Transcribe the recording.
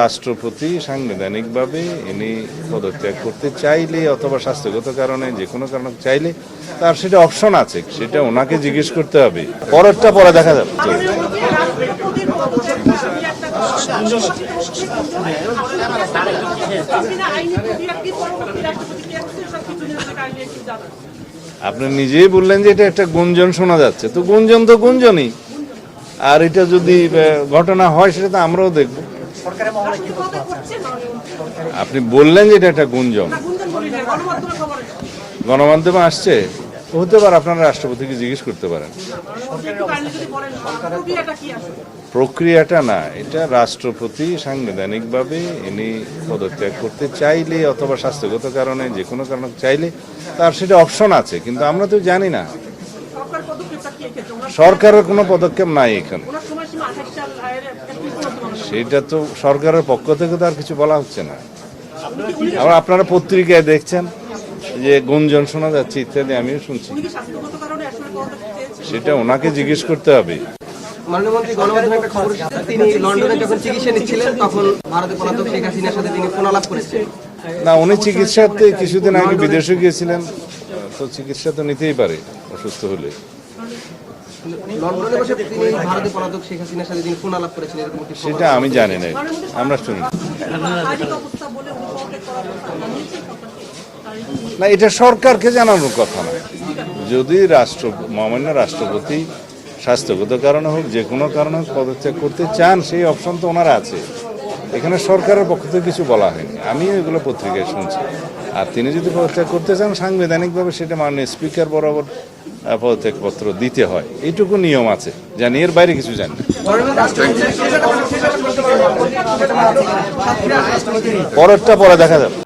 রাষ্ট্রপতি সাংবিধানিকভাবে ইনি পদত্যাগ করতে চাইলে অথবা স্বাস্থ্যগত কারণে যে কোনো কারণে চাইলে তার সেটা অপশন আছে, সেটা ওনাকে জিজ্ঞেস করতে হবে। পরেরটা পরে দেখা যাবে। আপনি নিজেই বললেন যে এটা একটা গুঞ্জন শোনা যাচ্ছে, তো গুঞ্জন তো গুঞ্জনই, আর এটা যদি ঘটনা হয় সেটা তো আমরাও দেখব। আপনি বললেন যে এটা একটা গুঞ্জন, গণমাধ্যমে আসছে, হতে পারে আপনারা রাষ্ট্রপতিকে জিজ্ঞেস করতে পারেন। প্রক্রিয়াটা না, এটা রাষ্ট্রপতি সাংবিধানিকভাবে ইনি পদত্যাগ করতে চাইলে অথবা স্বাস্থ্যগত কারণে যে কোনো কারণে চাইলে তার সেটা অপশন আছে, কিন্তু আমরা তো জানি না। সরকারের কোনো পদক্ষেপ নাই এখানে, সেটা তো সরকারের পক্ষ থেকে তো আর কিছু বলা হচ্ছে না। আবার আপনারা পত্রিকায় দেখছেন যে গুঞ্জন শোনা যাচ্ছে ইত্যাদি, আমিও শুনছি, সেটা ওনাকে জিজ্ঞেস করতে হবে। মাননীয় গণমাধ্যমে একটা খবর এসেছে, তিনি লন্ডনে যখন চিকিৎসা নিচ্ছিলেন তখন ভারতে পলাতক শেখ হাসিনার সাথে তিনি ফোনালাপ করেছেন। না, উনি চিকিৎসাতে কিছুদিন আগে বিদেশে গিয়েছিলেন, তো চিকিৎসা তো নিতেই পারে অসুস্থ হলে। লন্ডনে বসে তিনি ভারতে পলাতক শেখ হাসিনার সাথে তিনি ফোনালাপ করেছেন, এরকম একটি খবর। সেটা আমি জানি না, আমরা শুনি না, এটা সরকারকে জানানোর কথা না। যদি মহামান্য রাষ্ট্রপতি স্বাস্থ্যগত কারণে হোক যে কোনো কারণে হোক পদত্যাগ করতে চান, সেই অপশন তো ওনারা আছে। এখানে সরকারের পক্ষ থেকে কিছু বলা হয়নি, আমিও এগুলো পত্রিকায় শুনছি। আর তিনি যদি পদত্যাগ করতে চান সাংবিধানিকভাবে সেটা মাননীয় স্পিকার বরাবর পদত্যাগপত্র দিতে হয়, এইটুকু নিয়ম আছে, জানি, এর বাইরে কিছু জানি না। পরেরটা পরে দেখা যাবে।